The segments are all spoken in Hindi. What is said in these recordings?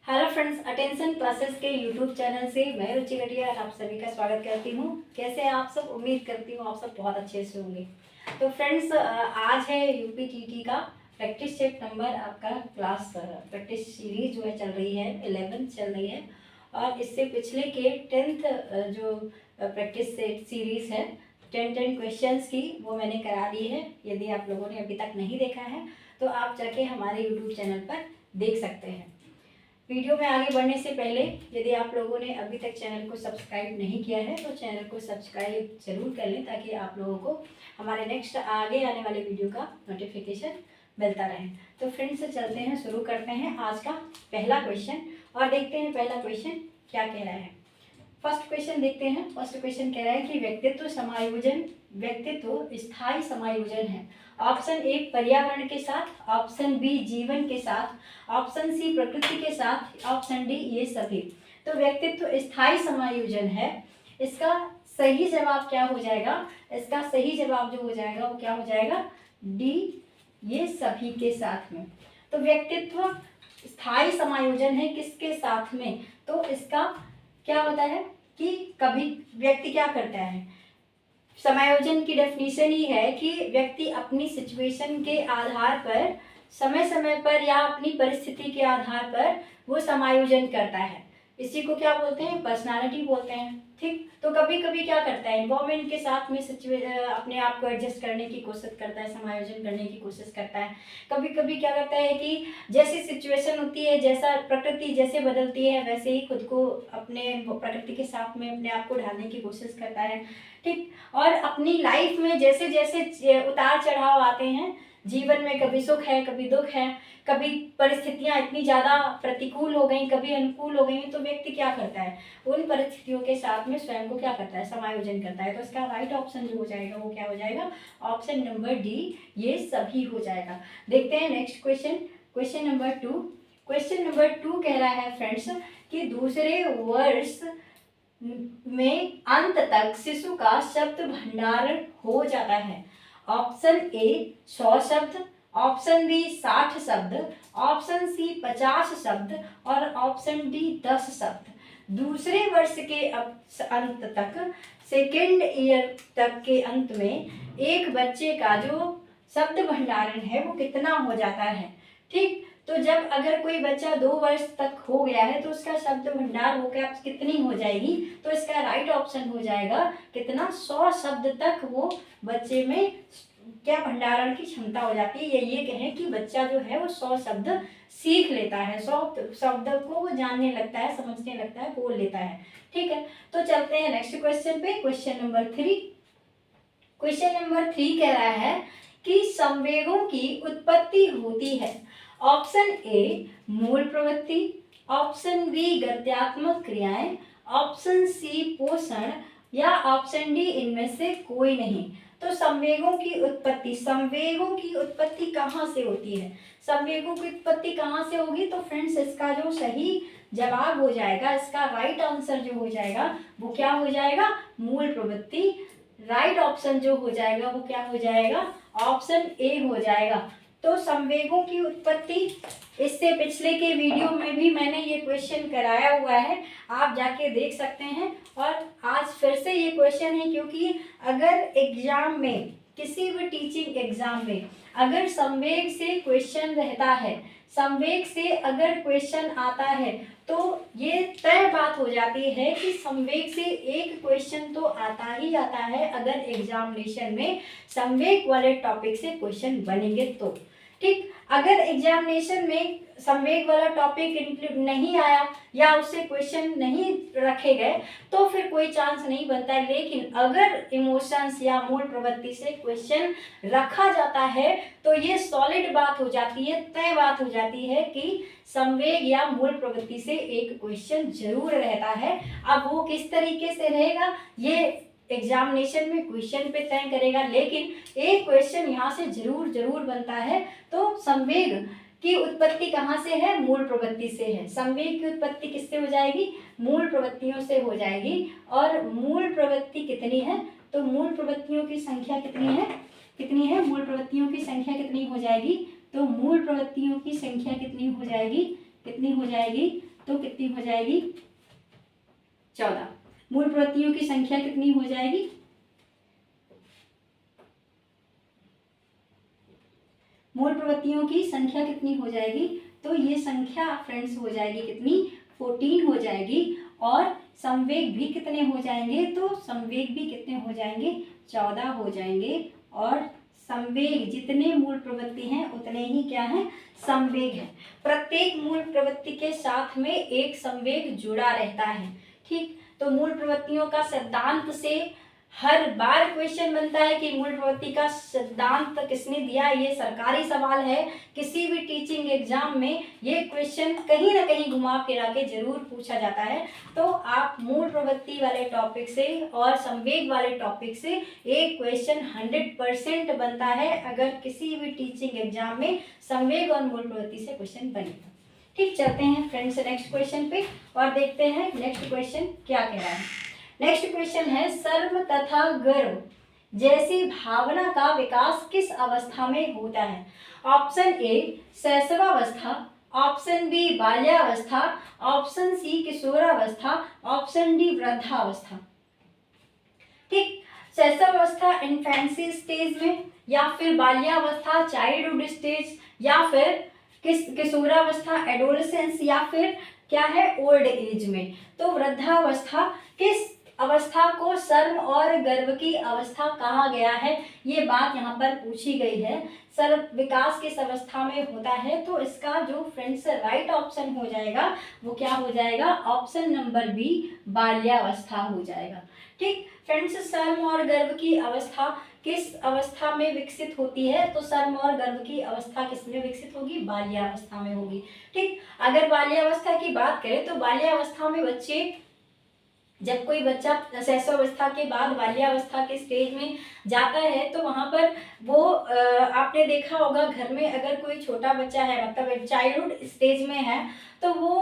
हेलो फ्रेंड्स, अटेंशन क्लासेस के यूट्यूब चैनल से मैं रुचि गटिया आप सभी का स्वागत करती हूँ। कैसे हैं आप सब? उम्मीद करती हूँ आप सब बहुत अच्छे से होंगे। तो फ्रेंड्स, आज है यूपीटीटी का प्रैक्टिस सेट नंबर आपका क्लास प्रैक्टिस सीरीज जो है चल रही है, 11th चल रही है। और इससे पिछले के 10th जो प्रैक्टिस सेट सीरीज है 10 क्वेश्चंस की, वो मैंने करा दी है। यदि आप लोगों ने अभी तक नहीं देखा है तो आप जाके हमारे यूट्यूब चैनल पर देख सकते हैं। वीडियो में आगे बढ़ने से पहले यदि आप लोगों ने अभी तक चैनल को सब्सक्राइब नहीं किया है तो चैनल को सब्सक्राइब जरूर कर लें, ताकि आप लोगों को हमारे नेक्स्ट आगे आने वाले वीडियो का नोटिफिकेशन मिलता रहे। तो फ्रेंड्स, चलते हैं, शुरू करते हैं आज का पहला क्वेश्चन और देखते हैं पहला क्वेश्चन क्या कह रहा है। फर्स्ट क्वेश्चन देखते हैं। फर्स्ट क्वेश्चन कह रहा है कि व्यक्तित्व स्थायी समायोजन है। ऑप्शन ए पर्यावरण के साथ, ऑप्शन बी जीवन के साथ, ऑप्शन सी प्रकृति के साथ, ऑप्शन डी ये सभी। तो व्यक्तित्व स्थायी समायोजन है, इसका सही जवाब क्या हो जाएगा? इसका सही जवाब जो हो जाएगा वो क्या हो जाएगा? डी ये सभी के साथ में। तो व्यक्तित्व स्थायी समायोजन है किसके साथ में? तो इसका क्या होता है कि कभी व्यक्ति क्या करता है, समायोजन की डेफिनेशन ही है कि व्यक्ति अपनी सिचुएशन के आधार पर, समय समय पर या अपनी परिस्थिति के आधार पर वो समायोजन करता है। इसी को क्या बोलते हैं? पर्सनालिटी बोलते हैं। ठीक, तो कभी कभी क्या करता है, एनवायरमेंट के साथ में अपने आप को एडजस्ट करने की कोशिश करता है, समायोजन करने की कोशिश करता है। कभी कभी क्या करता है कि जैसी सिचुएशन होती है, जैसा प्रकृति जैसे बदलती है, वैसे ही खुद को अपने प्रकृति के साथ में अपने आप को ढालने की कोशिश करता है। ठीक, और अपनी लाइफ में जैसे जैसे उतार चढ़ाव आते हैं जीवन में, कभी सुख है कभी दुख है, कभी परिस्थितियां इतनी ज़्यादा प्रतिकूल हो गई, कभी अनुकूल हो गई, तो व्यक्ति क्या करता है, उन परिस्थितियों के साथ में स्वयं को क्या करता है, समायोजन करता है। तो इसका राइट ऑप्शन जो हो जाएगा वो क्या हो जाएगा? ऑप्शन नंबर डी ये सभी हो जाएगा। देखते हैं next question, question number 2। Question number 2 कह रहा है फ्रेंड्स कि दूसरे वर्ष में अंत तक शिशु का शब्द भंडारण हो जाता है। ऑप्शन ए 100 शब्द, ऑप्शन बी 60 शब्द, ऑप्शन सी 50 शब्द और ऑप्शन डी 10 शब्द। दूसरे वर्ष के अंत तक, सेकेंड ईयर तक के अंत में एक बच्चे का जो शब्द भंडारण है वो कितना हो जाता है? ठीक, तो जब अगर कोई बच्चा 2 वर्ष तक हो गया है तो उसका शब्द भंडार हो गया कितनी हो जाएगी? तो इसका राइट ऑप्शन हो जाएगा कितना? 100 शब्द तक वो बच्चे में क्या भंडारण की क्षमता हो जाती है। ये कहें कि बच्चा जो है वो 100 शब्द सीख लेता है, 100 शब्द को वो जानने लगता है, समझने लगता है, बोल लेता है। ठीक है, तो चलते हैं नेक्स्ट क्वेश्चन पे। Question number 3। क्वेश्चन नंबर 3 कह रहा है कि संवेगों की उत्पत्ति होती है। ऑप्शन ए मूल प्रवृत्ति, ऑप्शन बी गत्यात्मक क्रियाएं, ऑप्शन सी पोषण या ऑप्शन डी इनमें से कोई नहीं। तो संवेगों की उत्पत्ति कहाँ से होती है? संवेगों की उत्पत्ति कहाँ से होगी? तो फ्रेंड्स, इसका जो सही जवाब हो जाएगा, इसका राइट आंसर जो हो जाएगा वो क्या हो जाएगा? मूल प्रवृत्ति। राइट ऑप्शन जो हो जाएगा वो क्या हो जाएगा? ऑप्शन ए हो जाएगा। तो संवेगों की उत्पत्ति, इससे पिछले के वीडियो में भी मैंने ये क्वेश्चन कराया हुआ है, आप जाके देख सकते हैं। और आज फिर से ये क्वेश्चन है क्योंकि अगर एग्जाम में, किसी भी टीचिंग एग्जाम में अगर संवेग से क्वेश्चन रहता है, संवेग से अगर क्वेश्चन आता है, तो ये तय बात हो जाती है कि संवेग से एक क्वेश्चन तो आता ही आता है अगर एग्जामिनेशन में संवेग वाले टॉपिक से क्वेश्चन बनेंगे तो। ठीक, अगर एग्जामिनेशन में संवेग वाला टॉपिक इंक्लूड नहीं आया या उससे क्वेश्चन नहीं रखे गए तो फिर कोई चांस नहीं बनता है। लेकिन अगर इमोशंस या मूल प्रवृत्ति से क्वेश्चन रखा जाता है तो ये सॉलिड बात हो जाती है, तय बात हो जाती है कि संवेग या मूल प्रवृत्ति से एक क्वेश्चन जरूर रहता है। अब वो किस तरीके से रहेगा ये एग्जामिनेशन में क्वेश्चन पे तय करेगा, लेकिन एक क्वेश्चन यहाँ से जरूर बनता है। तो संवेग की उत्पत्ति कहाँ से है? मूल प्रवृत्ति से है। संवेग की उत्पत्ति किससे हो जाएगी? मूल प्रवृत्तियों से हो जाएगी। और मूल प्रवृत्ति कितनी है? तो मूल प्रवृत्तियों की संख्या कितनी है? मूल प्रवृत्तियों की संख्या कितनी हो जाएगी? तो मूल प्रवृत्तियों की संख्या कितनी हो जाएगी? तो कितनी हो जाएगी 14। मूल प्रवृत्तियों की संख्या कितनी हो जाएगी, मूल प्रवृत्तियों की संख्या कितनी हो जाएगी, तो ये संख्या फ्रेंड्स हो जाएगी कितनी 14 हो जाएगी। और संवेग भी कितने हो जाएंगे, तो संवेग भी कितने हो जाएंगे 14 हो जाएंगे। और संवेग जितने मूल प्रवृत्ति हैं उतने ही क्या है संवेग है। प्रत्येक मूल प्रवृत्ति के साथ में एक संवेग जुड़ा रहता है। ठीक, तो मूल प्रवृत्तियों का सिद्धांत से हर बार क्वेश्चन बनता है कि मूल प्रवृत्ति का सिद्धांत किसने दिया, ये सरकारी सवाल है। किसी भी टीचिंग एग्जाम में ये क्वेश्चन कहीं ना कहीं घुमा फिरा के जरूर पूछा जाता है। तो आप मूल प्रवृत्ति वाले टॉपिक से और संवेग वाले टॉपिक से एक क्वेश्चन 100% बनता है अगर किसी भी टीचिंग एग्जाम में संवेग और मूल प्रवृत्ति से क्वेश्चन बनेगा। ठीक, चलते हैं फ्रेंड्स नेक्स्ट क्वेश्चन पे और देखते हैं नेक्स्ट क्वेश्चन क्या कह रहा है। नेक्स्ट क्वेश्चन है शर्म तथा गर्व जैसी भावना का विकास किस अवस्था में होता है। ऑप्शन ए शैशवावस्था, ऑप्शन बी बाल्यावस्था, ऑप्शन सी किशोरावस्था, ऑप्शन डी वृद्धावस्था। ठीक, शैशवावस्था इन्फेंसी स्टेज में, या फिर बाल्यावस्था चाइल्डहुड स्टेज, या फिर किशोरावस्था एडोलेसेंस, या फिर क्या है ओल्ड एज में। तो वृद्धावस्था किस अवस्था को शर्म और गर्व की अवस्था कहा गया है, ये बात यहाँ पर पूछी गई है। सर्व विकास किस अवस्था में होता है, तो इसका जो फ्रेंड्स राइट ऑप्शन हो जाएगा वो क्या हो जाएगा, ऑप्शन नंबर बी बाल्यावस्था हो जाएगा। ठीक फ्रेंड्स, शर्म और गर्व की अवस्था किस अवस्था में विकसित होती है, तो शर्म और गर्व की अवस्था किस में विकसित होगी, बाल्यावस्था में होगी। ठीक, अगर बाल्यावस्था की बात करें तो बाल्यावस्था में बच्चे, जब कोई बच्चा शैशवावस्था के बाद बाल्यावस्था के स्टेज में जाता है तो वहाँ पर वो आपने देखा होगा घर में अगर कोई छोटा बच्चा है मतलब चाइल्डहुड स्टेज में है तो वो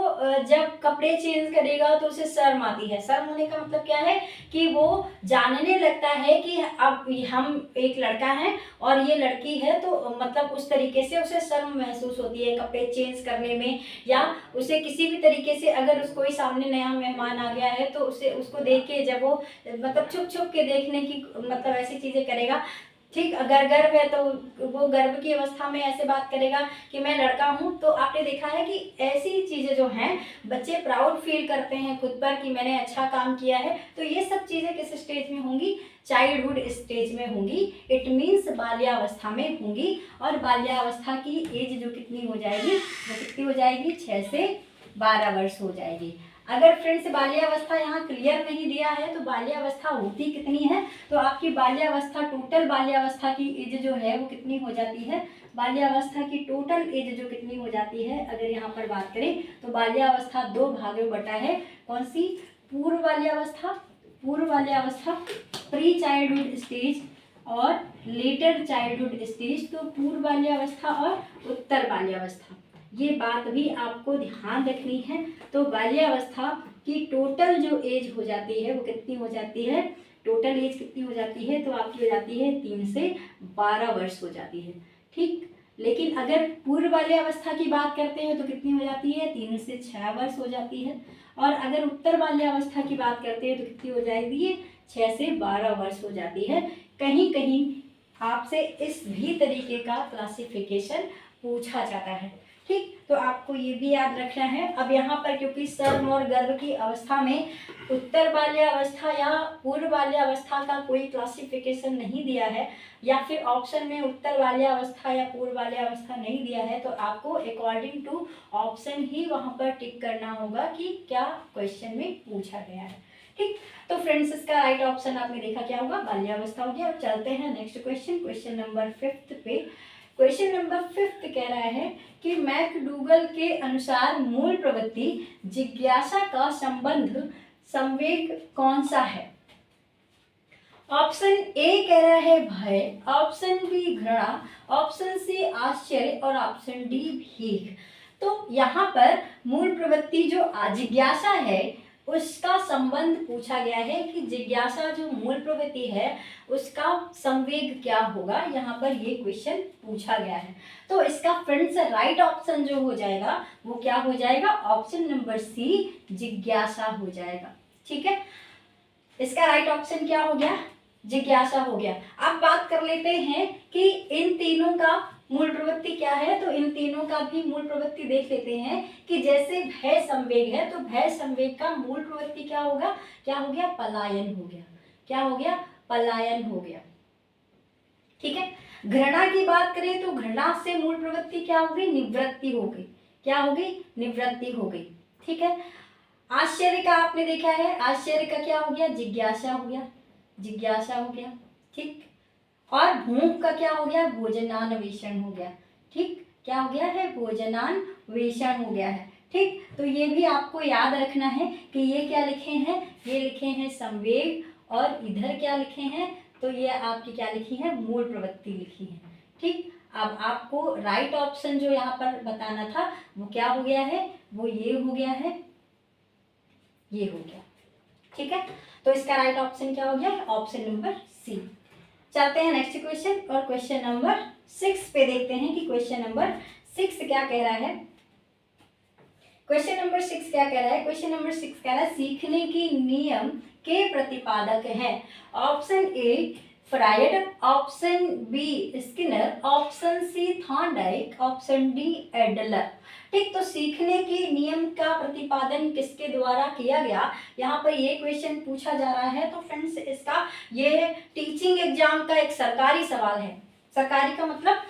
जब कपड़े चेंज करेगा तो उसे शर्म आती है। शर्म होने का मतलब क्या है कि वो जानने लगता है कि अब हम एक लड़का है और ये लड़की है, तो मतलब उस तरीके से उसे शर्म महसूस होती है कपड़े चेंज करने में, या उसे किसी भी तरीके से अगर उसको कोई सामने नया मेहमान आ गया है तो उसे उसको देख के जब वो मतलब छुप छुप के देखने की मतलब ऐसी चीज़ें करेगा। ठीक, अगर गर्व है तो वो गर्व की अवस्था में ऐसे बात करेगा कि मैं लड़का हूँ। तो आपने देखा है कि ऐसी चीज़ें जो हैं बच्चे प्राउड फील करते हैं खुद पर कि मैंने अच्छा काम किया है। तो ये सब चीज़ें किस स्टेज में होंगी, चाइल्डहुड स्टेज में होंगी। इट मीन्स बाल्यावस्था में होंगी। और बाल्यावस्था की एज जो कितनी हो जाएगी, वो कितनी हो जाएगी 6 से 12 वर्ष हो जाएगी। अगर फ्रेंड्स बाल्यावस्था यहाँ क्लियर नहीं दिया है तो बाल्यावस्था होती कितनी है, तो आपकी बाल्यावस्था टोटल बाल्यावस्था की एज जो है वो कितनी हो जाती है, बाल्यावस्था की टोटल एज जो कितनी हो जाती है अगर यहाँ पर बात करें तो बाल्यावस्था 2 भागों में बटा है। कौन सी, पूर्व बाल्यावस्था, पूर्व बाल्यावस्था प्री चाइल्डहुड स्टेज और लेटर चाइल्डहुड स्टेज। तो पूर्व बाल्यावस्था और उत्तर बाल्यावस्था, ये बात भी आपको ध्यान रखनी है। तो बाल्यावस्था की टोटल जो एज हो जाती है वो कितनी हो जाती है, टोटल एज कितनी हो जाती है, तो आपकी हो जाती है 3 से 12 वर्ष हो जाती है। ठीक, लेकिन अगर पूर्व बाल्यावस्था की बात करते हैं तो कितनी हो जाती है, 3 से 6 वर्ष हो जाती है। और अगर उत्तर बाल्यावस्था की बात करते हैं तो कितनी हो जाएगी, ये 6 से 12 वर्ष हो जाती है। कहीं कहीं आपसे इस भी तरीके का क्लासिफिकेशन पूछा जाता है। ठीक, तो आपको ये भी याद रखना है। अब यहाँ पर क्योंकि शर्म और गर्व की अवस्था में उत्तर बाल्यावस्था या पूर्व बाल्यावस्था का कोई क्लासिफिकेशन नहीं दिया है, या फिर ऑप्शन में उत्तर बाल्यावस्था या पूर्व बाल्यावस्था नहीं दिया है, तो आपको अकॉर्डिंग टू ऑप्शन ही वहाँ पर टिक करना होगा कि क्या क्वेश्चन में पूछा गया है। ठीक, तो फ्रेंड्स इसका राइट ऑप्शन आपने देखा क्या होगा, बाल्यावस्था हो गया। और चलते हैं नेक्स्ट क्वेश्चन, क्वेश्चन नंबर 5 पे। क्वेश्चन नंबर 5 कह रहा है कि मैकडूगल के अनुसार मूल प्रवृत्ति जिज्ञासा का संबंध संवेग कौन सा है। ऑप्शन ए कह रहा है भय, ऑप्शन बी घृणा, ऑप्शन सी आश्चर्य और ऑप्शन डी भीख। तो यहाँ पर मूल प्रवृत्ति जो जिज्ञासा है उसका संबंध पूछा गया है कि जिज्ञासा जो मूल प्रवृत्ति है उसका संवेग क्या होगा, यहाँ पर ये क्वेश्चन पूछा गया है। तो इसका फ्रेंड्स राइट ऑप्शन जो हो जाएगा वो क्या हो जाएगा, ऑप्शन नंबर सी जिज्ञासा हो जाएगा। ठीक है, इसका राइट ऑप्शन क्या हो गया, जिज्ञासा हो गया। अब बात कर लेते हैं कि इन तीनों का मूल प्रवृत्ति क्या है, तो इन तीनों का भी मूल प्रवृत्ति देख लेते हैं कि जैसे भय संवेग है तो भय संवेग का मूल प्रवृत्ति क्या होगा, क्या हो गया, पलायन हो गया। क्या हो गया, पलायन हो गया। ठीक है, घृणा की बात करें तो घृणा से मूल प्रवृत्ति क्या हो गई, निवृत्ति हो गई। क्या हो गई, निवृत्ति हो गई। ठीक है, आश्चर्य का आपने देखा है, आश्चर्य का क्या हो गया, जिज्ञासा हो गया, जिज्ञासा हो गया। ठीक, और भूख का क्या हो गया, भोजनान्वेषण हो गया। ठीक, क्या हो गया है, भोजनान्वेषण हो गया है। ठीक, तो ये भी आपको याद रखना है कि ये क्या लिखे हैं, ये लिखे हैं संवेग, और इधर क्या लिखे हैं, तो ये आपकी क्या लिखी है, मूल प्रवृत्ति लिखी है। ठीक, अब आपको राइट ऑप्शन जो यहाँ पर बताना था वो क्या हो गया है, वो ये हो गया है, ये हो गया। ठीक है, तो इसका राइट ऑप्शन क्या हो गया, ऑप्शन नंबर सी। चलते हैं नेक्स्ट क्वेश्चन, और क्वेश्चन नंबर 6 पे देखते हैं कि क्वेश्चन नंबर 6 क्या कह रहा है। क्वेश्चन नंबर 6 क्या कह रहा है, क्वेश्चन नंबर 6 कह रहा है सीखने की नियम के प्रतिपादक हैं। Option A Freud, option B Skinner, option C Thorndike, option D Adler. ठीक, तो सीखने के नियम का प्रतिपादन किसके द्वारा किया गया, यहाँ पर ये क्वेश्चन पूछा जा रहा है। तो फ्रेंड्स इसका ये टीचिंग एग्जाम का एक सरकारी सवाल है। सरकारी का मतलब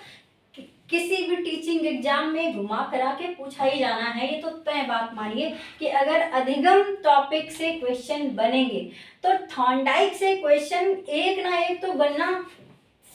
किसी भी टीचिंग एग्जाम में घुमा करा के पूछा ही जाना है। ये तो तय बात मानिए कि अगर अधिगम टॉपिक से क्वेश्चन बनेंगे तो थॉर्नडाइक से क्वेश्चन एक ना एक तो बनना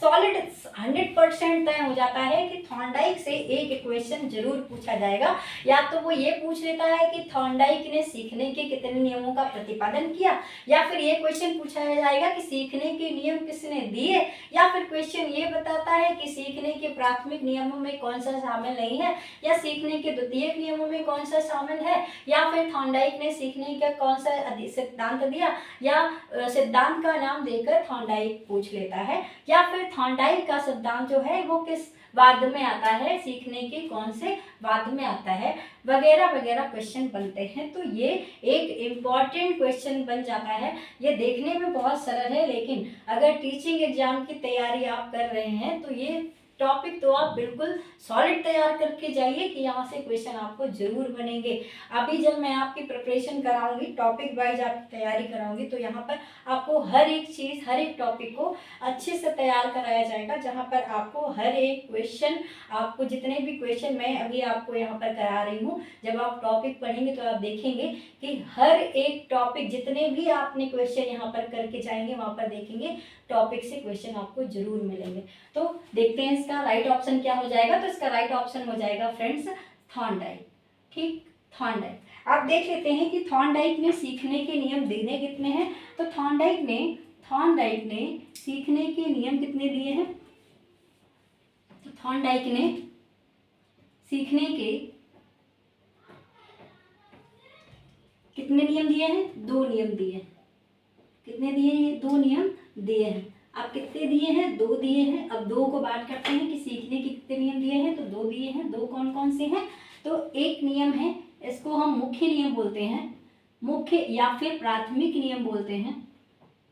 सॉलिड 100% तय हो जाता है कि थॉर्नडाइक से एक क्वेश्चन जरूर पूछा जाएगा। या तो वो ये पूछ लेता है कि थॉर्नडाइक ने सीखने के कितने नियमों का प्रतिपादन किया, या फिर ये क्वेश्चन पूछा जाएगा कि सीखने के नियम किसने दिए, या फिर क्वेश्चन ये बताता है कि सीखने के प्राथमिक नियमों में कौन सा शामिल नहीं है, या सीखने के द्वितीयक नियमों में कौन सा शामिल है, या फिर थॉर्नडाइक ने सीखने का कौन सा सिद्धांत दिया, या सिद्धांत का नाम देकर थॉर्नडाइक पूछ लेता है, या फिर थॉर्नडाइक का सिद्धांत जो है वो किस वाद्य में आता है, सीखने के कौन से वाद्य में आता है, वगैरह वगैरह क्वेश्चन बनते हैं। तो ये एक इम्पॉर्टेंट क्वेश्चन बन जाता है। ये देखने में बहुत सरल है, लेकिन अगर टीचिंग एग्जाम की तैयारी आप कर रहे हैं तो ये टॉपिक तो आप बिल्कुल सॉलिड तैयार करके जाइए कि यहाँ से क्वेश्चन आपको जरूर बनेंगे। अभी जब मैं आपकी प्रिपरेशन कराऊंगी, टॉपिक वाइज आपकी तैयारी कराऊंगी, तो यहाँ पर आपको हर एक चीज़, हर एक टॉपिक को अच्छे से तैयार कराया जाएगा, जहाँ पर आपको हर एक क्वेश्चन, आपको जितने भी क्वेश्चन मैं अभी आपको यहाँ पर करा रही हूँ, जब आप टॉपिक पढ़ेंगे तो आप देखेंगे कि हर एक टॉपिक, जितने भी आपने क्वेश्चन यहाँ पर करके जाएंगे वहाँ पर देखेंगे टॉपिक से क्वेश्चन आपको जरूर मिलेंगे। तो देखते हैं इसका राइट ऑप्शन क्या हो जाएगा। तो इसका राइट ऑप्शन हो जाएगा फ्रेंड्स थॉर्नडाइक। ठीक, थॉर्नडाइक। आप देख लेते हैं कि थॉर्नडाइक ने सीखने के नियम दिए कितने हैं। तो थॉर्नडाइक ने सीखने के नियम कितने दिए हैं, तो थॉर्नडाइक ने सीखने के कितने नियम दिए हैं, 2 नियम दिए हैं। कितने दिए हैं, 2 नियम दिए हैं। अब कितने दिए हैं, 2 दिए हैं। अब 2 को बात करते हैं कि सीखने के कितने नियम दिए हैं, तो 2 दिए हैं। 2 कौन कौन से हैं, तो एक नियम है, इसको हम मुख्य नियम बोलते हैं, मुख्य या फिर प्राथमिक नियम बोलते हैं।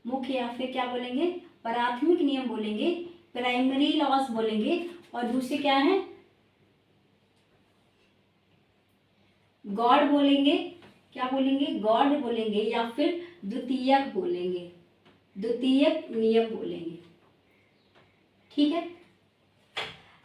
मुख्य या फिर क्या बोलेंगे, प्राथमिक नियम बोलेंगे, प्राइमरी लॉज बोलेंगे। और दूसरे क्या है, गॉड बोलेंगे। क्या बोलेंगे, गॉड बोलेंगे, या फिर द्वितीयक बोलेंगे, द्वितीयक नियम बोलेंगे। ठीक है,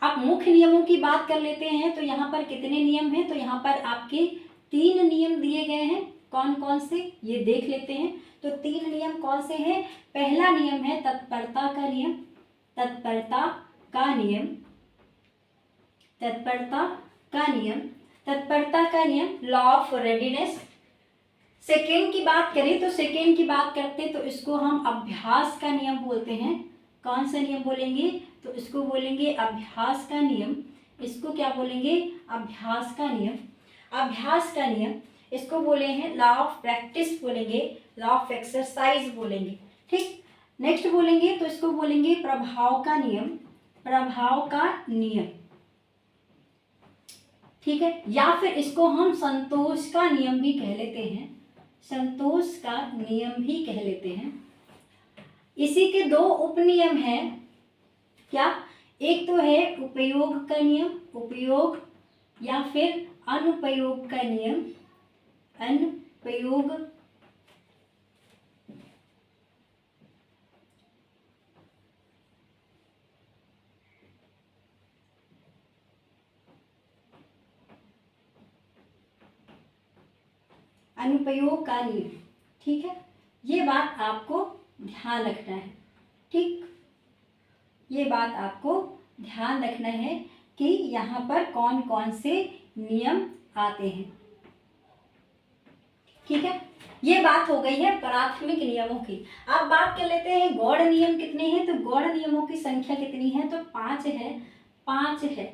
अब मुख्य नियमों की बात कर लेते हैं। तो यहाँ पर कितने नियम हैं, तो यहाँ पर आपके 3 नियम दिए गए हैं। कौन कौन से, ये देख लेते हैं। तो 3 नियम कौन से हैं, पहला नियम है तत्परता का नियम, तत्परता का नियम, तत्परता का नियम, तत्परता का नियम, लॉ ऑफ रेडीनेस। सेकेंड की बात करें तो सेकेंड की बात करते तो इसको हम अभ्यास का नियम बोलते हैं। कौन सा नियम बोलेंगे, तो इसको बोलेंगे अभ्यास का नियम। इसको क्या बोलेंगे, अभ्यास का नियम, अभ्यास का नियम। इसको बोले हैं लॉ ऑफ प्रैक्टिस बोलेंगे, लॉ ऑफ एक्सरसाइज बोलेंगे। ठीक, नेक्स्ट बोलेंगे तो इसको बोलेंगे प्रभाव का नियम, प्रभाव का नियम। ठीक है, या फिर इसको हम संतोष का नियम भी कह लेते हैं, संतोष का नियम भी कह लेते हैं। इसी के दो उपनियम हैं, क्या? एक तो है उपयोग का नियम, उपयोग, या फिर अनुपयोग का नियम, अनुपयोग। अनुपयोग का नियम। ठीक है, ये बात आपको ध्यान रखना है। ठीक, ये बात आपको ध्यान रखना है कि यहाँ पर कौन कौन से नियम आते हैं। ठीक है, ये बात हो गई है प्राथमिक नियमों की। अब बात कर लेते हैं गौड़ नियम कितने हैं। तो गौड़ नियमों की संख्या कितनी है? तो 5 है, 5 है।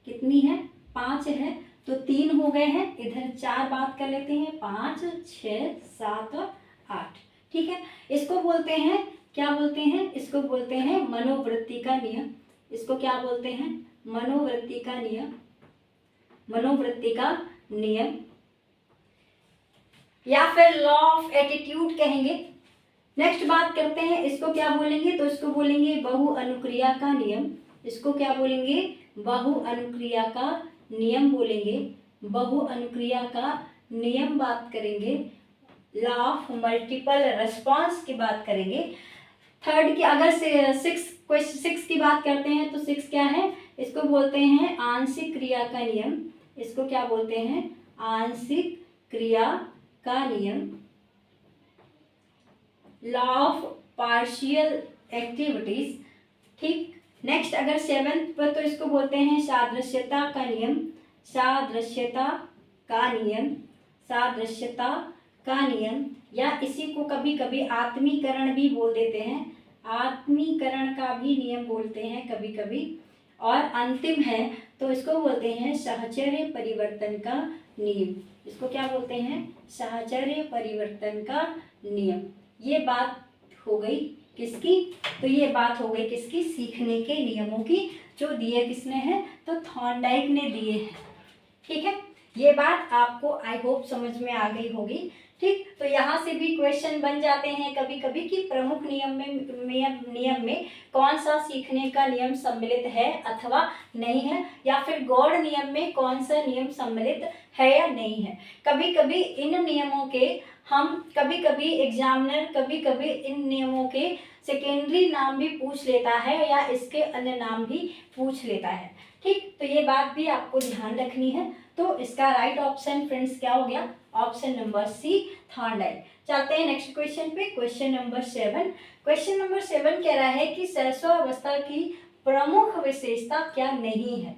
कितनी है? 5 है। तो 3 हो गए हैं, इधर 4 बात कर लेते हैं, 5, 6, 7 और 8। ठीक है, इसको बोलते हैं, क्या बोलते हैं? इसको बोलते हैं मनोवृत्ति का नियम। इसको क्या बोलते हैं? मनोवृत्ति का नियम, मनोवृत्ति का नियम, या फिर लॉ ऑफ एटीट्यूड कहेंगे। नेक्स्ट बात करते हैं, इसको क्या बोलेंगे? तो इसको बोलेंगे बहु अनुक्रिया का नियम। इसको क्या बोलेंगे? बहु अनुक्रिया का नियम बोलेंगे, बहु अनुक्रिया का नियम बात करेंगे। लॉ ऑफ मल्टीपल रेस्पॉन्स की बात करेंगे। थर्ड की अगर 6 की बात करते हैं तो 6 क्या है? इसको बोलते हैं आंशिक क्रिया का नियम। इसको क्या बोलते हैं? आंशिक क्रिया का नियम। Law of partial activities. ठीक, नेक्स्ट अगर 7 पर तो इसको बोलते हैं सादृश्यता का नियम, सादृश्यता का नियम, सादृश्यता का नियम, या इसी को कभी कभी आत्मीकरण भी बोल देते हैं, आत्मीकरण का भी नियम बोलते हैं कभी कभी। और अंतिम है तो इसको बोलते हैं साहचर्य परिवर्तन का नियम। इसको क्या बोलते हैं? साहचर्य परिवर्तन का नियम। ये बात हो गई किसकी? तो ये बात हो गई किसकी? सीखने के नियमों की, जो दिए किसने हैं? तो थॉर्नडाइक ने दिए हैं। ठीक है, ये बात आपको आई होप समझ में आ गई होगी। ठीक, तो यहाँ से भी क्वेश्चन बन जाते हैं कभी कभी कि प्रमुख नियम में कौन सा सीखने का नियम सम्मिलित है अथवा नहीं है, या फिर गौड़ नियम में कौन सा नियम सम्मिलित है या नहीं है। कभी कभी इन नियमों के कभी कभी एग्जामिनर कभी कभी इन नियमों के सेकेंडरी नाम भी पूछ लेता है या इसके अन्य नाम भी पूछ लेता है। ठीक, तो ये बात भी आपको ध्यान रखनी है। तो इसका राइट ऑप्शन फ्रेंड्स क्या हो गया? Option number C, Thorndike. चलते हैं नेक्स्ट क्वेश्चन पे, क्वेश्चन नंबर 7। क्वेश्चन नंबर 7 कह रहा है कि शैशवावस्था की प्रमुख विशेषता क्या नहीं है?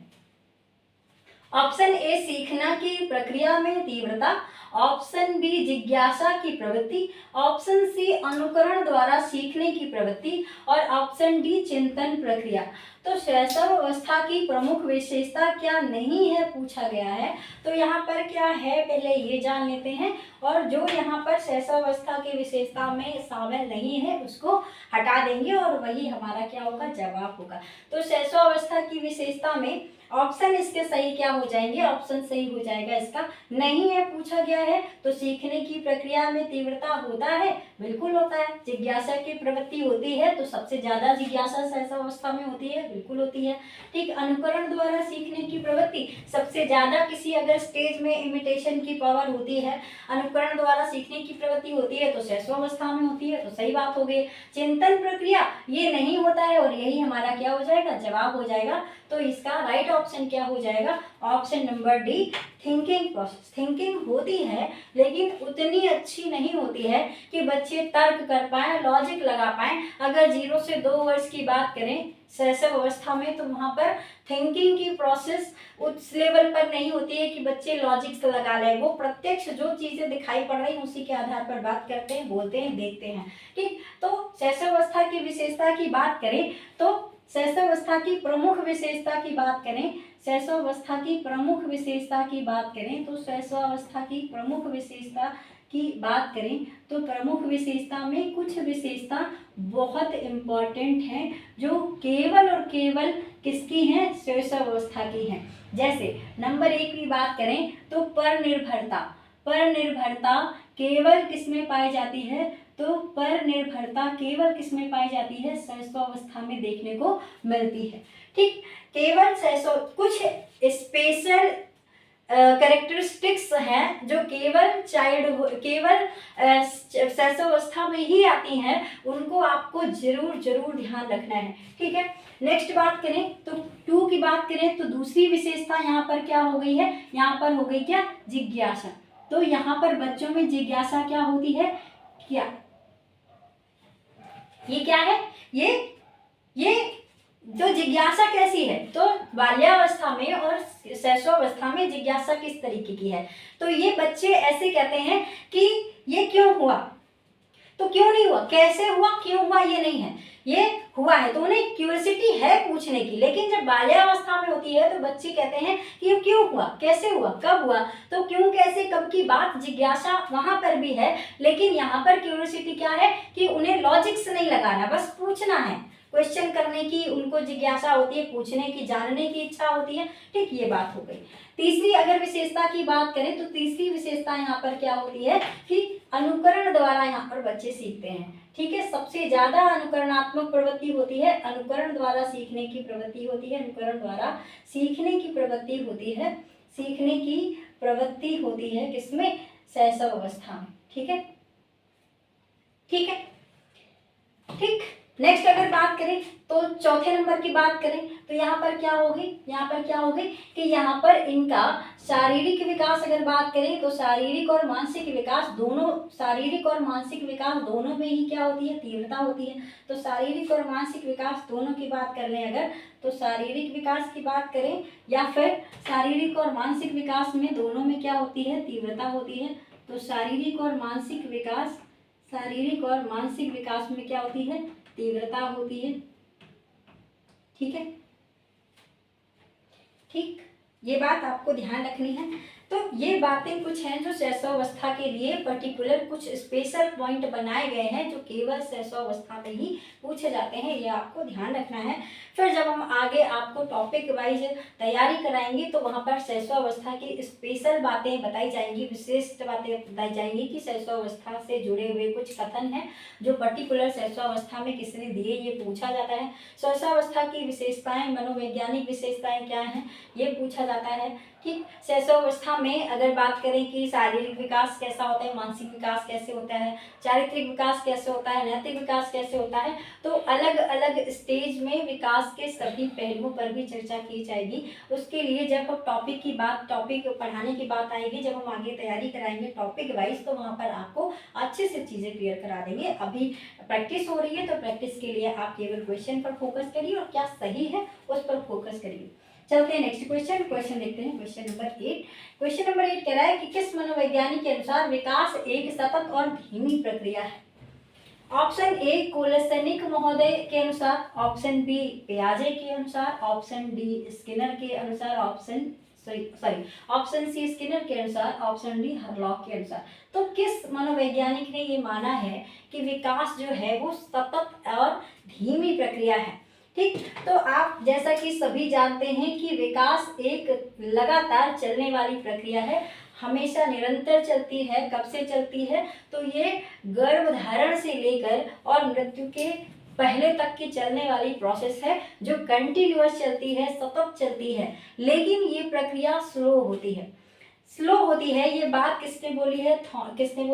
ऑप्शन ए सीखना की प्रक्रिया में तीव्रता, ऑप्शन बी जिज्ञासा की प्रवृत्ति, ऑप्शन सी अनुकरण द्वारा सीखने की प्रवृत्ति, और ऑप्शन डी चिंतन प्रक्रिया। तो शैशवावस्था की प्रमुख विशेषता क्या नहीं है पूछा गया है। तो यहाँ पर क्या है पहले ये जान लेते हैं, और जो यहाँ पर शैशवावस्था की विशेषता में शामिल नहीं है उसको हटा देंगे और वही हमारा क्या होगा? जवाब होगा। तो शैशवावस्था की विशेषता में ऑप्शन इसके सही क्या हो जाएंगे? ऑप्शन सही हो जाएगा इसका नहीं है पूछा गया है। तो सीखने की प्रक्रिया में तीव्रता होता है, बिल्कुल होता है। जिज्ञासा की प्रवृत्ति होती है, तो सबसे ज्यादा जिज्ञासा शैशवावस्था में होती है, बिल्कुल होती है। ठीक, अनुकरण द्वारा सीखने की प्रवृत्ति सबसे ज्यादा किसी अगर स्टेज में इमिटेशन की पावर होती है, अनुकरण द्वारा सीखने की प्रवृत्ति होती है तो शैशवावस्था में होती है, तो सही बात हो गई। चिंतन प्रक्रिया ये नहीं होता है और यही हमारा क्या हो जाएगा? जवाब हो जाएगा। तो इसका राइट ऑप्शन क्या हो जाएगा? Option number D, thinking process. Thinking होती है लेकिन उतनी अच्छी नहीं होती है कि बच्चे तर्क कर पाए, लॉजिक लगा पाए। अगर 0 से 2 वर्ष की बात करें शैशव अवस्था में, तो वहाँ पर थिंकिंग की प्रोसेस उस लेवल पर नहीं होती है कि बच्चे लॉजिक से लगा ले। वो प्रत्यक्ष जो चीजें दिखाई पड़ रही उसी के आधार पर बात करते हैं, बोलते हैं, देखते हैं। ठीक, तो शैशव अवस्था की विशेषता की बात करें तो शैशवावस्था की प्रमुख विशेषता की बात करें, शैशवावस्था की प्रमुख विशेषता की बात करें तो शैशवावस्था की प्रमुख विशेषता की बात करें तो प्रमुख विशेषता में कुछ विशेषता बहुत इम्पॉर्टेंट हैं जो केवल और केवल किसकी हैं, शैशवावस्था की हैं। जैसे नंबर 1 की बात करें तो परनिर्भरता। परनिर्भरता केवल किसमें पाई जाती है, तो परनिर्भरता केवल किसमें पाई जाती है, शैशवावस्था में देखने को मिलती है। ठीक, केवल कुछ स्पेशल कैरेक्टरिस्टिक्स हैं जो केवल शैशवावस्था में ही आती हैं, उनको आपको जरूर ध्यान रखना है। ठीक है, नेक्स्ट बात करें तो 2 की बात करें तो दूसरी विशेषता यहाँ पर क्या हो गई है, यहाँ पर हो गई क्या, जिज्ञासा। तो यहाँ पर बच्चों में जिज्ञासा क्या होती है, क्या ये क्या है, ये जो जिज्ञासा कैसी है, तो बाल्यावस्था में और शैशवावस्था में जिज्ञासा किस तरीके की है। तो ये बच्चे ऐसे कहते हैं कि ये क्यों हुआ, तो क्यों नहीं हुआ, कैसे हुआ, क्यों हुआ, ये नहीं है, ये हुआ है। तो उन्हें क्यूरियोसिटी है पूछने की, लेकिन जब बाल्यावस्था में होती है तो बच्चे कहते हैं कि ये क्यों हुआ, कैसे हुआ, कब हुआ। तो क्यों, कैसे, कब की बात जिज्ञासा वहां पर भी है, लेकिन यहाँ पर क्यूरियोसिटी क्या है कि उन्हें लॉजिक से नहीं लगाना, बस पूछना है, क्वेश्चन करने की उनको जिज्ञासा होती है, पूछने की, जानने की इच्छा होती है। ठीक, ये बात हो गई। तीसरी अगर विशेषता की बात करें तो तीसरी विशेषता यहाँ पर क्या होती है कि अनुकरण द्वारा यहाँ पर बच्चे सीखते हैं। ठीक है, सबसे ज्यादा अनुकरणात्मक प्रवृत्ति होती है, अनुकरण द्वारा सीखने की प्रवृत्ति होती है, अनुकरण द्वारा सीखने की प्रवृत्ति होती है, सीखने की प्रवृत्ति होती है किसमें, शैशवावस्था में। ठीक है, ठीक है, ठीक। नेक्स्ट अगर बात करें तो चौथे नंबर की बात करें तो यहाँ पर क्या होगी, यहाँ पर क्या होगी कि यहाँ पर इनका शारीरिक विकास अगर बात करें तो शारीरिक और मानसिक विकास दोनों, शारीरिक और मानसिक विकास दोनों में ही क्या होती है, तीव्रता होती है। तो शारीरिक और मानसिक विकास दोनों की बात कर लें अगर, तो शारीरिक विकास की बात करें या फिर शारीरिक और मानसिक विकास में दोनों में क्या होती है, तीव्रता होती है। तो शारीरिक और मानसिक विकास, शारीरिक और मानसिक विकास में क्या होती है, तीव्रता होती है। ठीक है, ठीक, ये बात आपको ध्यान रखनी है। तो ये बातें कुछ हैं जो शैशवावस्था के लिए पर्टिकुलर कुछ स्पेशल पॉइंट बनाए गए हैं जो केवल शैशवावस्था में ही पूछे जाते हैं, ये आपको ध्यान रखना है। फिर जब हम आगे आपको टॉपिक वाइज तैयारी कराएंगे तो वहाँ पर शैशवावस्था की स्पेशल बातें बताई जाएंगी, विशिष्ट बातें बताई जाएंगी कि शैशवावस्था से जुड़े हुए कुछ कथन हैं जो पर्टिकुलर शैशवावस्था में किसने दिए, ये पूछा जाता है। शैशवावस्था की विशेषताएं, मनोवैज्ञानिक विशेषताएं क्या हैं, ये पूछा जाता है। ठीक, शैशवावस्था में अगर बात करें कि शारीरिक विकास कैसा होता है, मानसिक विकास कैसे होता है, चारित्रिक विकास कैसे होता है, नैतिक विकास कैसे होता है, तो अलग अलग स्टेज में विकास के सभी पहलुओं पर भी चर्चा की जाएगी। उसके लिए जब टॉपिक की बात, टॉपिक पढ़ाने की बात आएगी, जब हम आगे तैयारी कराएंगे टॉपिक वाइज, तो वहाँ पर आपको अच्छे से चीज़ें क्लियर करा देंगे। अभी प्रैक्टिस हो रही है तो प्रैक्टिस के लिए आप केवल क्वेश्चन पर फोकस करिए और क्या सही है उस पर फोकस करिए। चलते हैं नेक्स्ट क्वेश्चन देखते हैं। क्वेश्चन नंबर 8 कह रहा है कि किस मनोवैज्ञानिक के अनुसार विकास एक सतत और धीमी प्रक्रिया है। ऑप्शन ए कोलसेनिक महोदय के अनुसार, ऑप्शन बी पियाजे के अनुसार, ऑप्शन डी स्किनर के अनुसार, ऑप्शन सी स्किनर के अनुसार, ऑप्शन डी हरलॉक के अनुसार। तो किस मनोवैज्ञानिक ने ये माना है कि विकास जो है वो सतत और धीमी प्रक्रिया है। ठीक, तो आप जैसा कि सभी जानते हैं कि विकास एक लगातार चलने वाली प्रक्रिया है, हमेशा निरंतर चलती है। कब से चलती है, तो ये गर्भधारण से लेकर और मृत्यु के पहले तक की चलने वाली प्रोसेस है जो कंटिन्यूअस चलती है, सतत चलती है। लेकिन ये प्रक्रिया स्लो होती है, ये बात किसने बोली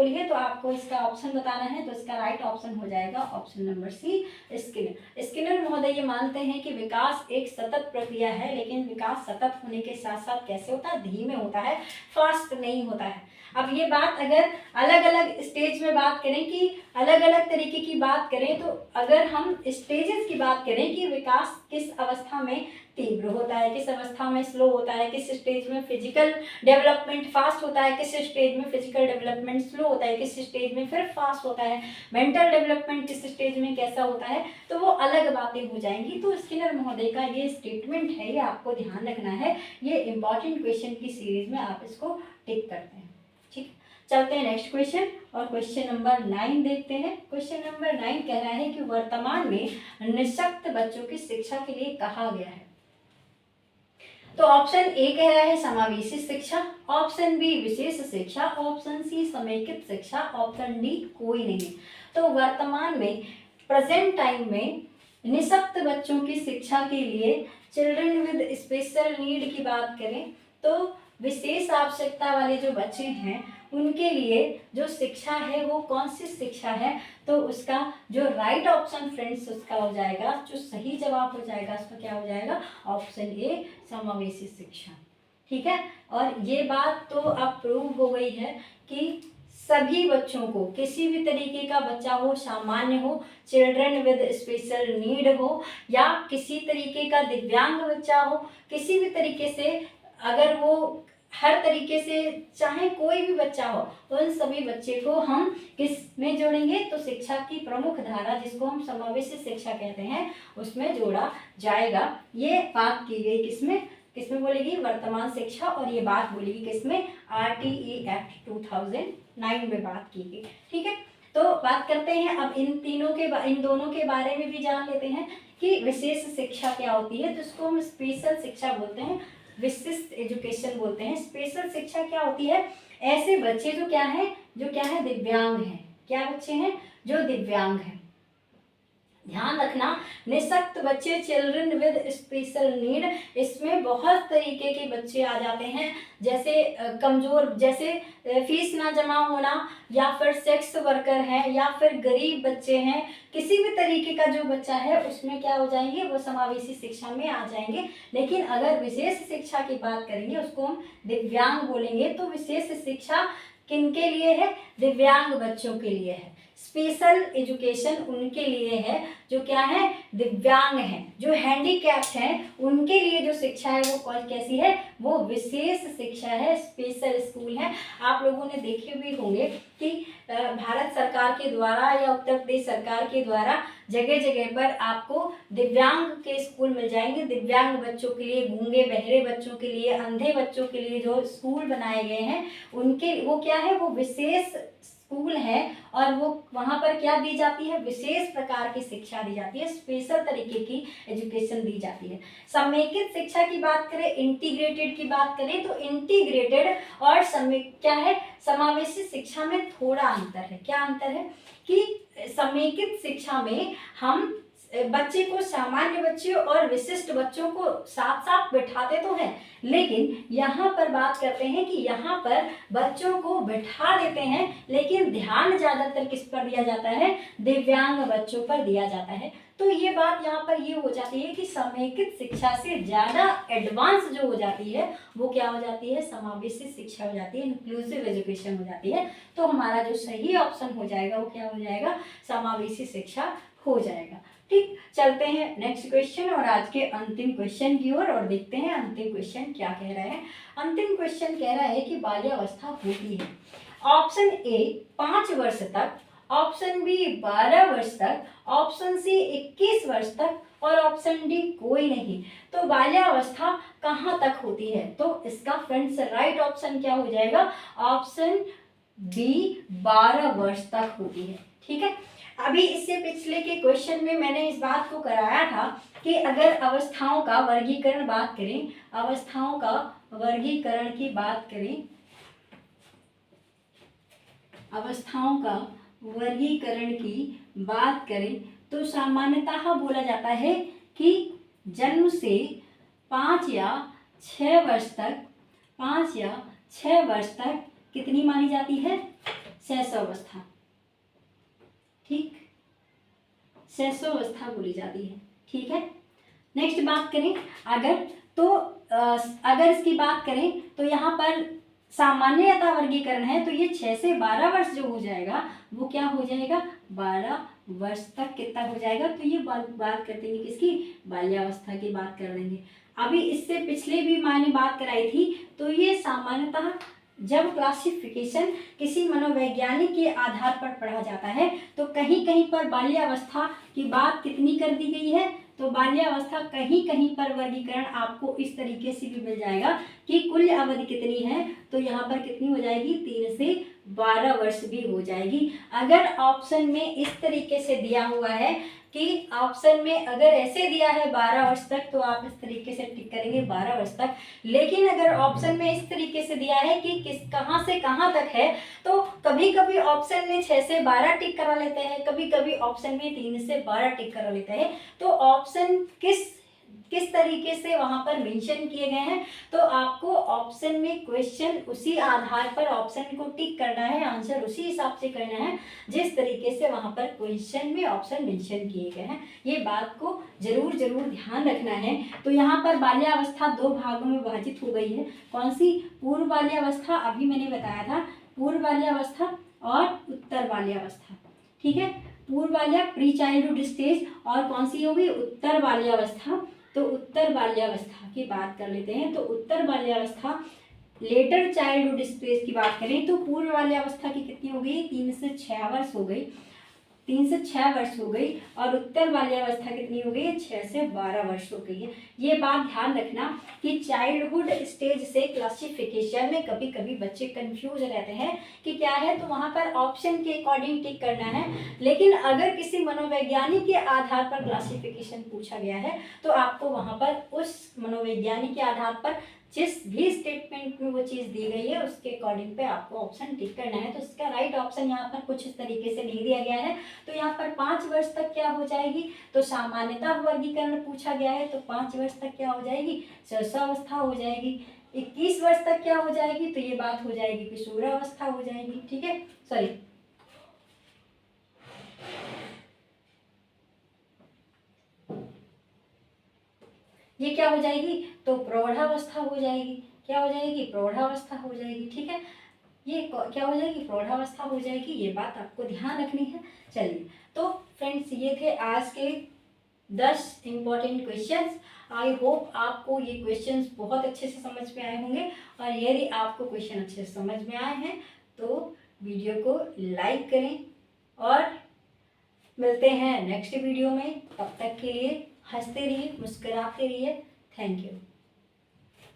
है, तो आपको इसका ऑप्शन बताना है। तो इसका राइट ऑप्शन हो जाएगा ऑप्शन नंबर सी, स्किनर महोदय ये मानते हैं कि विकास एक सतत प्रक्रिया है, लेकिन विकास सतत होने के साथ साथ कैसे होता है, धीमे होता है, फास्ट नहीं होता है। अब ये बात अगर अलग अलग स्टेज में बात करें कि अलग अलग तरीके की बात करें, तो अगर हम स्टेजेस की बात करें कि विकास किस अवस्था में तीव्र होता है, किस अवस्था में स्लो होता है, किस स्टेज में फिजिकल डेवलपमेंट फास्ट होता है, किस स्टेज में फिजिकल डेवलपमेंट स्लो होता है, किस स्टेज में फिर फास्ट होता है, मेंटल डेवलपमेंट किस स्टेज में कैसा होता है, तो वो अलग बातें हो जाएंगी। तो स्किनर महोदय का ये स्टेटमेंट है, ये आपको ध्यान रखना है, ये इंपॉर्टेंट क्वेश्चन की सीरीज में आप इसको टिक करते हैं। ठीक, चलते हैं नेक्स्ट क्वेश्चन और क्वेश्चन नंबर 9 देखते हैं। क्वेश्चन नंबर 9 कह रहा है कि वर्तमान में निःशक्त बच्चों की शिक्षा के लिए कहा गया है। तो ऑप्शन ए कह रहा है समावेशी शिक्षा, ऑप्शन बी विशेष शिक्षा, ऑप्शन सी समेकित शिक्षा, ऑप्शन डी कोई नहीं। तो वर्तमान में प्रेजेंट टाइम में निःशक्त बच्चों की शिक्षा के लिए, चिल्ड्रन विद स्पेशल नीड की बात करें तो विशेष आवश्यकता वाले जो बच्चे हैं उनके लिए जो शिक्षा है वो कौन सी शिक्षा है, तो उसका जो राइट ऑप्शन फ्रेंड्स उसका हो जाएगा, जो सही जवाब हो जाएगा उसका क्या हो जाएगा, ऑप्शन ए समावेशी शिक्षा। ठीक है, और ये बात तो अब प्रूव हो गई है कि सभी बच्चों को, किसी भी तरीके का बच्चा हो, सामान्य हो, चिल्ड्रन विद स्पेशल नीड हो या किसी तरीके का दिव्यांग बच्चा हो, किसी भी तरीके से अगर वो हर तरीके से चाहे कोई भी बच्चा हो, तो उन सभी बच्चे को हम किस में जोड़ेंगे, तो शिक्षा की प्रमुख धारा जिसको हम समावेशी शिक्षा कहते हैं उसमें जोड़ा जाएगा। ये बात की गई किसमें बोलेगी, वर्तमान शिक्षा, और ये बात बोलेगी किसमें, RTE एक्ट 2009 में बात की गई। ठीक है, तो बात करते हैं अब इन दोनों के बारे में भी जान लेते हैं कि विशेष शिक्षा क्या होती है। तो इसको हम स्पेशल शिक्षा बोलते हैं, विशिष्ट एजुकेशन बोलते हैं। स्पेशल शिक्षा क्या होती है, ऐसे बच्चे जो क्या है दिव्यांग हैं। क्या बच्चे हैं, जो दिव्यांग हैं। ध्यान रखना, निःशक्त बच्चे, चिल्ड्रन विद स्पेशल नीड, इसमें बहुत तरीके के बच्चे आ जाते हैं, जैसे कमजोर, जैसे फीस ना जमा होना, या फिर सेक्स वर्कर हैं, या फिर गरीब बच्चे हैं, किसी भी तरीके का जो बच्चा है उसमें क्या हो जाएंगे, वो समावेशी शिक्षा में आ जाएंगे। लेकिन अगर विशेष शिक्षा की बात करेंगे उसको हम दिव्यांग बोलेंगे। तो विशेष शिक्षा किनके लिए है, दिव्यांग बच्चों के लिए है। स्पेशल एजुकेशन उनके लिए है जो क्या है, दिव्यांग हैं, जो हैंडीकैप्ड हैं, उनके लिए जो शिक्षा है वो कौन कैसी है, वो विशेष शिक्षा है, स्पेशल स्कूल है। आप लोगों ने देखे भी होंगे कि भारत सरकार के द्वारा या उत्तर प्रदेश सरकार के द्वारा जगह जगह पर आपको दिव्यांग के स्कूल मिल जाएंगे। दिव्यांग बच्चों के लिए, गूंगे बहरे बच्चों के लिए, अंधे बच्चों के लिए जो स्कूल बनाए गए हैं उनके, वो क्या है, वो विशेष स्कूल है, और वो वहाँ पर क्या दी जाती है, विशेष प्रकार की शिक्षा दी जाती है, स्पेशल तरीके की एजुकेशन दी जाती है। समेकित शिक्षा की बात करें, इंटीग्रेटेड की बात करें, तो इंटीग्रेटेड और क्या है, समावेशी शिक्षा में थोड़ा अंतर है। क्या अंतर है कि समेकित शिक्षा में हम बच्चे को, सामान्य बच्चे और विशिष्ट बच्चों को साथ साथ बिठाते तो हैं, लेकिन यहाँ पर बात करते हैं कि यहाँ पर बच्चों को बिठा देते हैं, लेकिन ध्यान ज़्यादातर किस पर दिया जाता है, दिव्यांग बच्चों पर दिया जाता है। तो ये बात यहाँ पर ये हो जाती है कि समेकित शिक्षा से ज़्यादा एडवांस जो हो जाती है वो क्या हो जाती है, समावेशी शिक्षा हो जाती है, इंक्लूसिव एजुकेशन हो जाती है। तो हमारा जो सही ऑप्शन हो जाएगा वो क्या हो जाएगा, समावेशी शिक्षा हो जाएगा। ठीक, चलते हैं नेक्स्ट क्वेश्चन और आज के अंतिम क्वेश्चन की ओर, और देखते हैं अंतिम क्वेश्चन क्या कह रहा है। अंतिम क्वेश्चन कह रहा है कि बाल्यावस्था होती है, ऑप्शन ए 5 वर्ष तक, ऑप्शन बी 12 वर्ष तक, ऑप्शन सी 21 वर्ष तक, और ऑप्शन डी कोई नहीं। तो बाल्यावस्था कहाँ तक होती है, तो इसका फ्रेंड्स राइट ऑप्शन क्या हो जाएगा, ऑप्शन बी 12 वर्ष तक होती है। ठीक है, अभी इससे पिछले के क्वेश्चन में मैंने इस बात को कराया था कि अगर अवस्थाओं का वर्गीकरण बात करें, अवस्थाओं का वर्गीकरण की बात करें, अवस्थाओं का वर्गीकरण की बात करें तो सामान्यतः बोला जाता है कि जन्म से 5 या 6 वर्ष तक, 5 या 6 वर्ष तक कितनी मानी जाती है, शैशवावस्था। ठीक, शैशवावस्था बोली जाती है। ठीक है, नेक्स्ट बात करें अगर इसकी बात करें तो यहाँ पर सामान्यतः वर्गीकरण है, तो ये 6 से 12 वर्ष जो हो जाएगा वो क्या हो जाएगा, 12 वर्ष तक कितना हो जाएगा। तो ये बात कर देंगे किसकी, बाल्यावस्था की बात कर देंगे। अभी इससे पिछले भी मैंने बात कराई थी। तो ये सामान्यतः जब क्लासिफिकेशन किसी मनोवैज्ञानिक के आधार पर पढ़ा जाता है तो कहीं कहीं पर बाल्यावस्था की बात कितनी कर दी गई है, तो बाल्यावस्था कहीं कहीं पर वर्गीकरण आपको इस तरीके से भी मिल जाएगा कि कुल अवधि कितनी है, तो यहाँ पर कितनी हो जाएगी, 3 से 12 वर्ष भी हो जाएगी। अगर ऑप्शन में इस तरीके से दिया हुआ है कि ऑप्शन में अगर ऐसे दिया है 12 वर्ष तक, तो आप इस तरीके से टिक करेंगे 12 वर्ष तक। लेकिन अगर ऑप्शन में इस तरीके से दिया है कि किस कहाँ से कहाँ तक है, तो कभी कभी ऑप्शन में 6 से 12 टिक करा लेते हैं, कभी कभी ऑप्शन में 3 से 12 टिक करा लेते हैं। तो ऑप्शन किस तरीके से वहां पर मेंशन किए गए हैं, तो आपको ऑप्शन में क्वेश्चन उसी आधार पर ऑप्शन को टिक करना है, आंसर उसी हिसाब से करना है जिस तरीके से वहां पर क्वेश्चन में ऑप्शन मेंशन किए गए हैं। ये बात को जरूर ध्यान रखना है। तो यहाँ पर बाल्यावस्था 2 भागों में विभाजित हो गई है। कौन सी? पूर्व बाल्यावस्था, अभी मैंने बताया था पूर्व बाल्यावस्था और उत्तर बाल्यावस्था। ठीक है, पूर्व बाल्या प्री चाइल्डहुड स्टेज, और कौन सी होगी? उत्तर बाल्यावस्था। तो उत्तर बाल्यावस्था की बात कर लेते हैं। तो उत्तर बाल्यावस्था लेटर चाइल्डहुड स्टेज की बात करें तो पूर्व बाल्यावस्था की कितनी हो गई? 3 से 6 वर्ष हो गई, 3 से 6 वर्ष हो गई। और उत्तर बाल्यावस्था कितनी हो गई? 6 से 12 वर्ष हो गई है। ये बात ध्यान रखना कि चाइल्डहुड स्टेज से क्लासिफिकेशन में कभी कभी बच्चे कंफ्यूज रहते हैं कि क्या है, तो वहाँ पर ऑप्शन के अकॉर्डिंग टिक करना है। लेकिन अगर किसी मनोवैज्ञानिक के आधार पर क्लासिफिकेशन पूछा गया है तो आपको वहाँ पर उस मनोवैज्ञानिक के आधार पर जिस भी स्टेटमेंट में वो चीज़ दी गई है उसके अकॉर्डिंग पे आपको ऑप्शन टिक करना है। तो इसका राइट ऑप्शन यहाँ पर कुछ इस तरीके से नहीं दिया गया है। तो यहाँ पर 5 वर्ष तक क्या हो जाएगी? तो सामान्यतः वर्गीकरण पूछा गया है, तो 5 वर्ष तक क्या हो जाएगी? शिशुअवस्था हो जाएगी। 21 वर्ष तक क्या हो जाएगी? तो ये बात हो जाएगी किशोरावस्था हो जाएगी। ठीक है, सॉरी, ये क्या हो जाएगी? तो प्रौढ़ावस्था हो जाएगी। क्या हो जाएगी? प्रौढ़ावस्था हो जाएगी। ठीक है, ये क्या हो जाएगी? प्रौढ़ावस्था हो जाएगी। ये बात आपको ध्यान रखनी है। चलिए, तो फ्रेंड्स ये थे आज के 10 इम्पोर्टेंट क्वेश्चंस। आई होप आपको ये क्वेश्चंस बहुत अच्छे से समझ में आए होंगे, और यदि आपको क्वेश्चन अच्छे से समझ में आए हैं तो वीडियो को लाइक करें, और मिलते हैं नेक्स्ट वीडियो में। तब तक के लिए हंसते रहिए, मुस्कुराते रहिए। Thank you.